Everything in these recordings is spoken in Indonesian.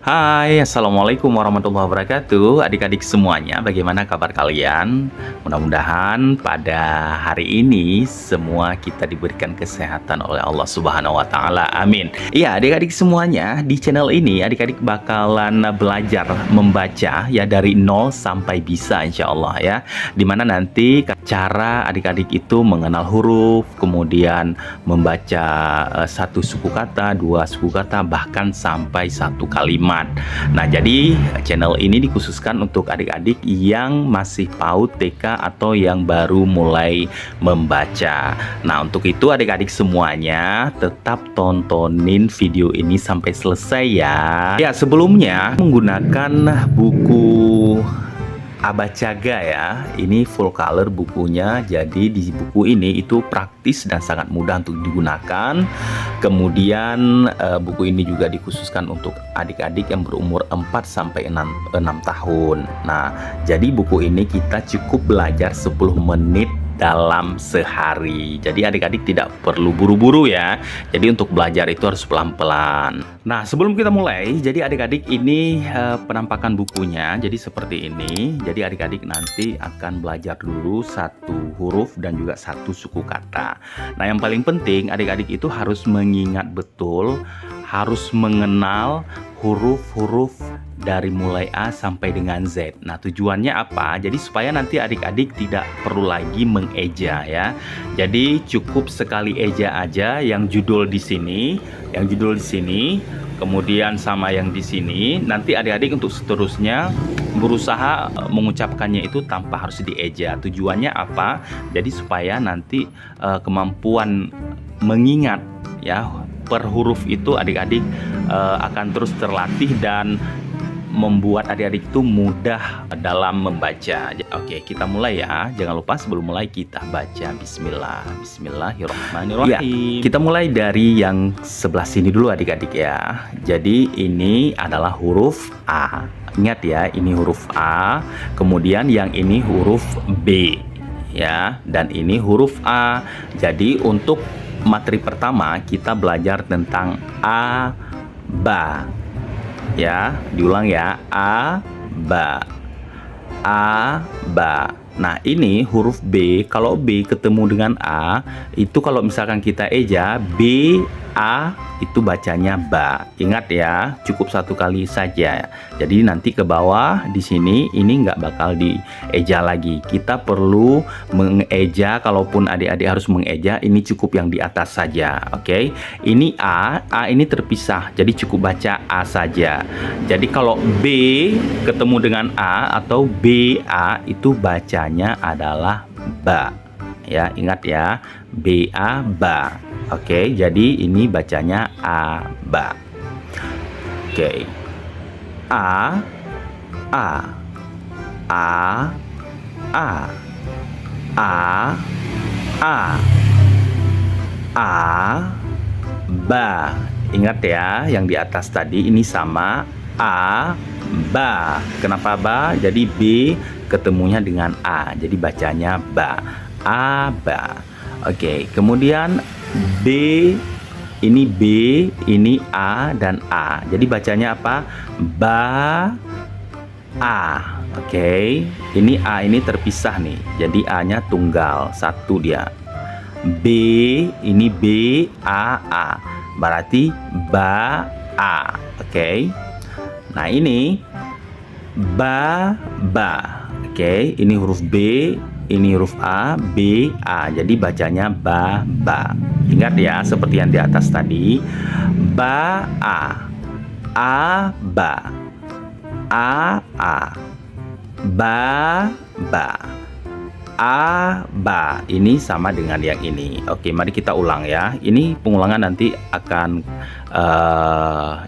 Hai, Assalamualaikum warahmatullahi wabarakatuh. Adik-adik semuanya, bagaimana kabar kalian? Mudah-mudahan pada hari ini semua kita diberikan kesehatan oleh Allah Subhanahu wa Ta'ala. Amin. Iya, adik-adik semuanya, di channel ini adik-adik bakalan belajar membaca ya dari nol sampai bisa, insya Allah ya. Dimana nanti cara adik-adik itu mengenal huruf, kemudian membaca satu suku kata, dua suku kata, bahkan sampai satu kalimat. Nah, jadi channel ini dikhususkan untuk adik-adik yang masih PAUD, TK, atau yang baru mulai membaca. Nah, untuk itu adik-adik semuanya tetap tontonin video ini sampai selesai ya. Ya, sebelumnya menggunakan buku Abacaga ya, ini full color bukunya. Jadi di buku ini itu praktis dan sangat mudah untuk digunakan. Kemudian buku ini juga dikhususkan untuk adik-adik yang berumur 4 sampai 6 tahun. Nah, jadi buku ini kita cukup belajar 10 menit dalam sehari. Jadi adik-adik tidak perlu buru-buru ya. Jadi untuk belajar itu harus pelan-pelan. Nah, sebelum kita mulai, jadi adik-adik ini penampakan bukunya jadi seperti ini. Jadi adik-adik nanti akan belajar dulu satu huruf dan juga satu suku kata. Nah, yang paling penting adik-adik itu harus mengingat betul, harus mengenal huruf-huruf dari mulai A sampai dengan Z. Nah, tujuannya apa? Jadi supaya nanti adik-adik tidak perlu lagi mengeja ya. Jadi cukup sekali eja aja yang judul di sini, kemudian sama yang di sini. Nanti adik-adik untuk seterusnya berusaha mengucapkannya itu tanpa harus dieja. Tujuannya apa? Jadi supaya nanti kemampuan mengingat ya per huruf itu adik-adik akan terus terlatih dan membuat adik-adik itu mudah dalam membaca. Oke, kita mulai ya. Jangan lupa sebelum mulai kita baca Bismillah. Bismillahirrahmanirrahim. Ya, kita mulai dari yang sebelah sini dulu adik-adik ya. Jadi ini adalah huruf A. Ingat ya, ini huruf A. Kemudian yang ini huruf B ya, dan ini huruf A. Jadi untuk materi pertama kita belajar tentang A, Ba. Ya, diulang ya. A, Ba. A, Ba. Nah, ini huruf B. Kalau B ketemu dengan A, itu kalau misalkan kita eja, B, A, itu bacanya Ba. Ingat ya, cukup satu kali saja. Jadi nanti ke bawah di sini ini nggak bakal dieja lagi. Kita perlu mengeja, kalaupun adik-adik harus mengeja, ini cukup yang di atas saja. Oke, ini A ini terpisah. Jadi cukup baca A saja. Jadi kalau B ketemu dengan A atau BA itu bacanya adalah Ba. Ya, ingat ya, BA, Ba. Oke, jadi ini bacanya A, Ba. Oke. A, A, A, A, A, A, A, Ba. Ingat ya, yang di atas tadi ini sama A, Ba. Kenapa Ba? Jadi B ketemunya dengan A, jadi bacanya Ba. A, Ba. Oke, kemudian B, ini A dan A. Jadi bacanya apa? Ba, A. Oke, ini A ini terpisah nih. Jadi A-nya tunggal, satu dia. B, ini B, A. Berarti Ba, A. Oke. Nah, ini Ba. Oke, ini huruf B, ini huruf A, B, A. Jadi bacanya Ba. Ingat ya, seperti yang di atas tadi. Ba, A. A, Ba. A. Ba. A, Ba. Ini sama dengan yang ini. Oke, mari kita ulang ya. Ini pengulangan nanti akan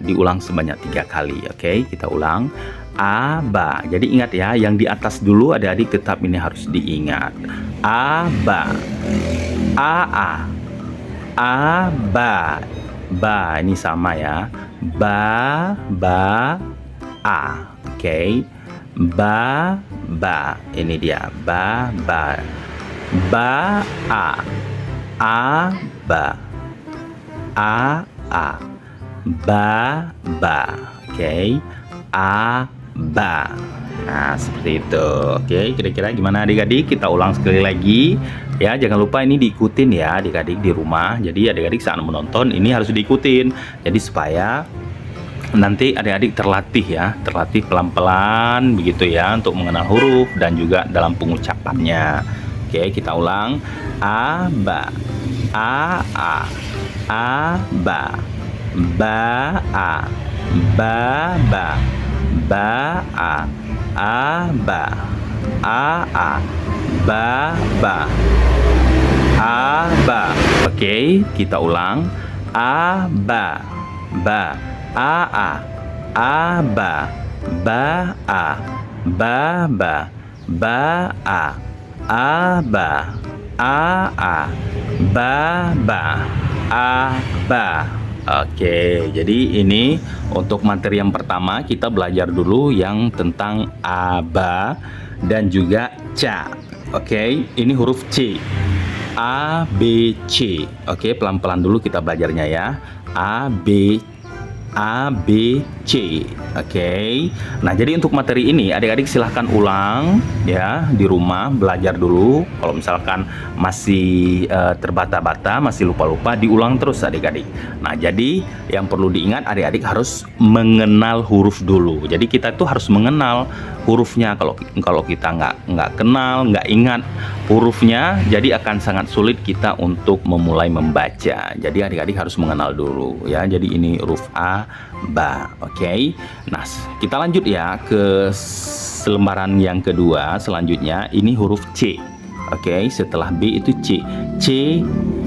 diulang sebanyak 3 kali. Oke, kita ulang. A, Ba. Jadi ingat ya, yang di atas dulu adik-adik tetap ini harus diingat. A, Ba. A, Ba. Ba ini sama ya. Ba, A. Oke. Ba. Ini dia. Ba. Ba, A. A, Ba. A. ba, ba. Oke. A, ba. Nah, seperti itu. Oke, kira-kira gimana adik-adik? Kita ulang sekali lagi. Ya, jangan lupa ini diikutin ya adik-adik di rumah. Jadi adik-adik saat menonton ini harus diikutin. Jadi supaya nanti adik-adik terlatih pelan-pelan begitu ya untuk mengenal huruf dan juga dalam pengucapannya. Oke, kita ulang. A, ba. A, ba. Ba, a. Ba, ba. Ba, a. Ba. A. Ba, ba. A, ba. Oke, kita ulang. A, ba. Ba. A, ba. Ba, a. Ba, ba. Ba, a. Ba. Ba, ba. Ba. Oke, jadi ini untuk materi yang pertama kita belajar dulu yang tentang aba dan juga ca. Oke, ini huruf C. A, B, C. Oke, pelan-pelan dulu kita belajarnya ya. A, B, C. Oke. Nah, jadi untuk materi ini adik-adik silahkan ulang ya di rumah, belajar dulu. Kalau misalkan masih terbata-bata, masih lupa-lupa, diulang terus adik-adik. Nah, jadi yang perlu diingat adik-adik harus mengenal huruf dulu. Jadi kita tuh harus mengenal hurufnya. Kalau kita nggak kenal, nggak ingat hurufnya, jadi akan sangat sulit kita untuk memulai membaca. Jadi adik-adik harus mengenal dulu ya. Jadi ini huruf A, ba. Oke. Nah, kita lanjut ya ke lembaran yang kedua. Selanjutnya ini huruf C. Oke, setelah B itu C. C,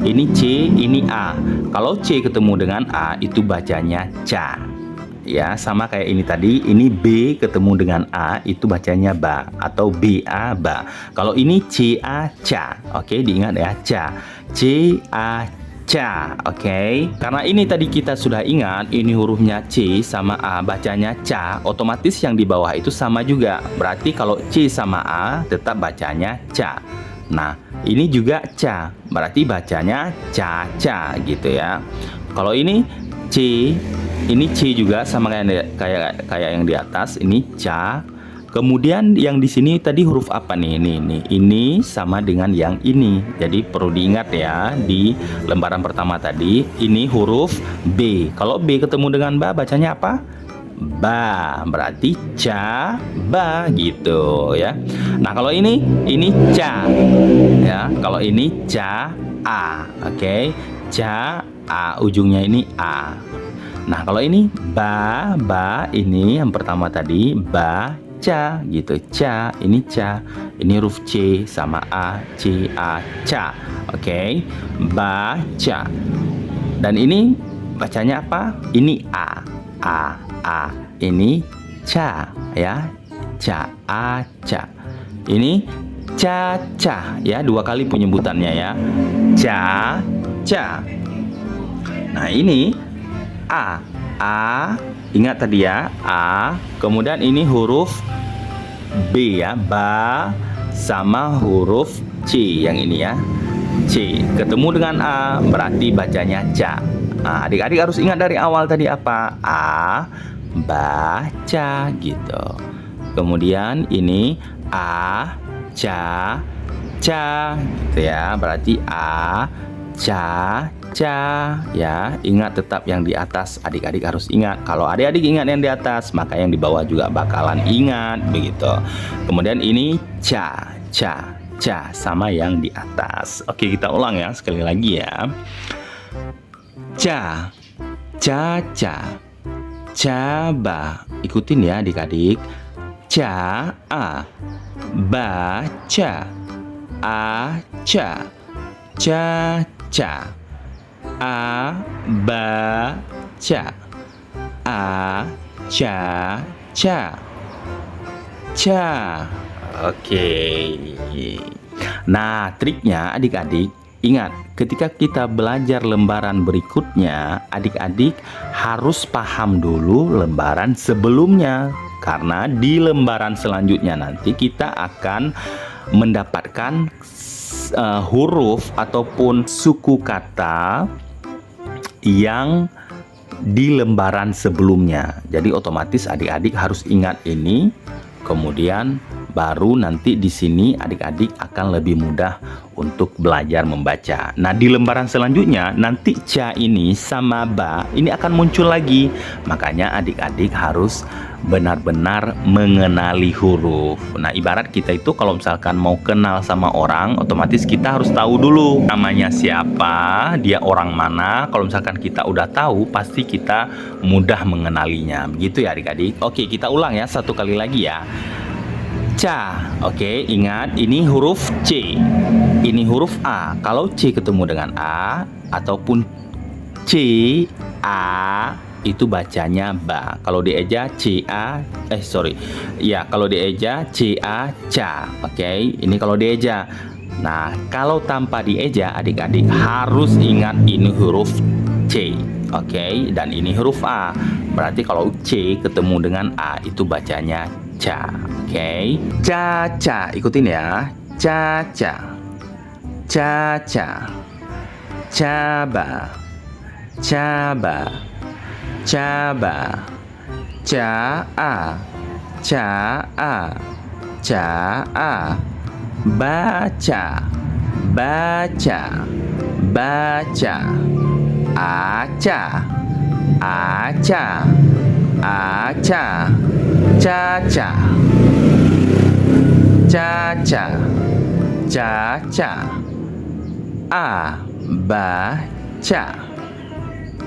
ini A. Kalau C ketemu dengan A itu bacanya ca. Ya, sama kayak ini tadi, ini B ketemu dengan A itu bacanya ba atau BA, ba. Kalau ini CA, ca. Oke, diingat ya, ca. CA, ca. Oke. Karena ini tadi kita sudah ingat ini hurufnya C sama A bacanya ca, otomatis yang di bawah itu sama juga. Berarti kalau C sama A tetap bacanya ca. Nah, ini juga ca, berarti bacanya caca gitu ya. Kalau ini C, ini C juga sama kayak yang di atas, ini ca. Kemudian yang di sini tadi huruf apa nih? Ini sama dengan yang ini. Jadi perlu diingat ya di lembaran pertama tadi, ini huruf B. Kalau B ketemu dengan ba bacanya apa? Ba, berarti ca, ba gitu ya. Nah, kalau ini ca ya. Kalau ini ca, a. Oke. Ca, a, ujungnya ini a. Nah, kalau ini ba, ini yang pertama tadi ba, ca gitu. Ca, ini ca. Ini huruf C sama A, C, A, ca. Oke. Baca. Dan ini bacanya apa? Ini A. Ini ca ya. Ca, a, ca. Ini caca ya, dua kali penyebutannya ya. Ca. Nah, ini A. Ingat tadi ya, A. Kemudian ini huruf B ya, ba sama huruf C yang ini ya. C ketemu dengan A berarti bacanya ca. Nah, adik-adik harus ingat dari awal tadi apa? A, baca gitu. Kemudian ini A, ca gitu ya. Berarti A, ca ya. Ingat tetap yang di atas adik-adik harus ingat. Kalau adik-adik ingat yang di atas, maka yang di bawah juga bakalan ingat begitu. Kemudian ini ca sama yang di atas. Oke, kita ulang ya sekali lagi ya. Ca, caba. Ikutin ya adik-adik. Ca, a, baca, aca, caca, a, baca, aca, ca. Oke. Nah, triknya adik-adik, ingat, ketika kita belajar lembaran berikutnya, adik-adik harus paham dulu lembaran sebelumnya. Karena di lembaran selanjutnya nanti kita akan mendapatkan huruf ataupun suku kata yang di lembaran sebelumnya. Jadi otomatis adik-adik harus ingat ini, kemudian baru nanti di sini adik-adik akan lebih mudah untuk belajar membaca. Nah, di lembaran selanjutnya nanti ca ini sama ba ini akan muncul lagi. Makanya adik-adik harus benar-benar mengenali huruf. Nah, ibarat kita itu kalau misalkan mau kenal sama orang, otomatis kita harus tahu dulu namanya siapa, dia orang mana. Kalau misalkan kita udah tahu, pasti kita mudah mengenalinya. Begitu ya adik-adik. Oke, kita ulang ya satu kali lagi ya. Ca, oke, ingat ini huruf C, ini huruf A. Kalau C ketemu dengan A ataupun C, A itu bacanya ba. Kalau dieja C A, ya kalau dieja C A ca, oke. Ini kalau dieja. Nah, kalau tanpa dieja, adik-adik harus ingat ini huruf C, oke, dan ini huruf A. Berarti kalau C ketemu dengan A itu bacanya ca, oke. Caca, ikutin ya. Caca, caca, caba, caba, caba, caa, caa, caa, baca, baca, baca, aca, aca, aca, caca, caca, caca, a baca,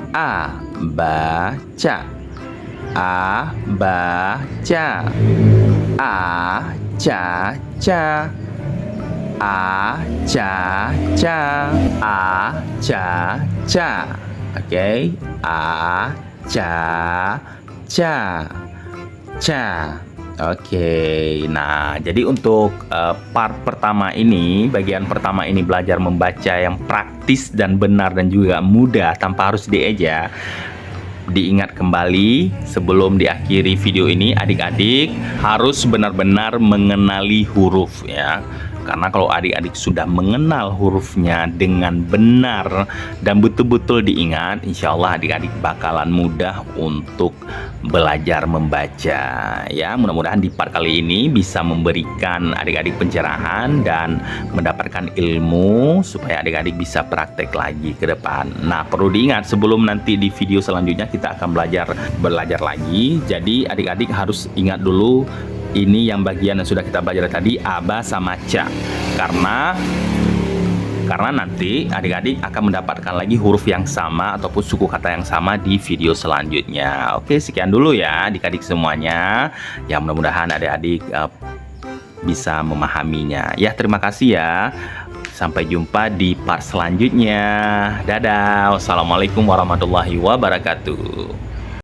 a baca, a baca, a caca, a caca, a caca, oke, a caca, ca. Oke, nah jadi untuk part pertama ini, bagian pertama ini belajar membaca yang praktis dan benar dan juga mudah tanpa harus dieja. Diingat kembali sebelum diakhiri video ini, adik-adik harus benar-benar mengenali huruf ya. Karena kalau adik-adik sudah mengenal hurufnya dengan benar dan betul-betul diingat, insya Allah adik-adik bakalan mudah untuk belajar membaca. Ya, mudah-mudahan di part kali ini bisa memberikan adik-adik pencerahan dan mendapatkan ilmu supaya adik-adik bisa praktek lagi ke depan. Nah, perlu diingat sebelum nanti di video selanjutnya kita akan belajar lagi. Jadi adik-adik harus ingat dulu ini yang bagian yang sudah kita belajar tadi, aba sama ca. Karena nanti adik-adik akan mendapatkan lagi huruf yang sama ataupun suku kata yang sama di video selanjutnya. Oke, sekian dulu ya adik-adik semuanya. Ya, mudah-mudahan adik-adik bisa memahaminya. Ya, terima kasih ya. Sampai jumpa di part selanjutnya. Dadah. Wassalamualaikum warahmatullahi wabarakatuh.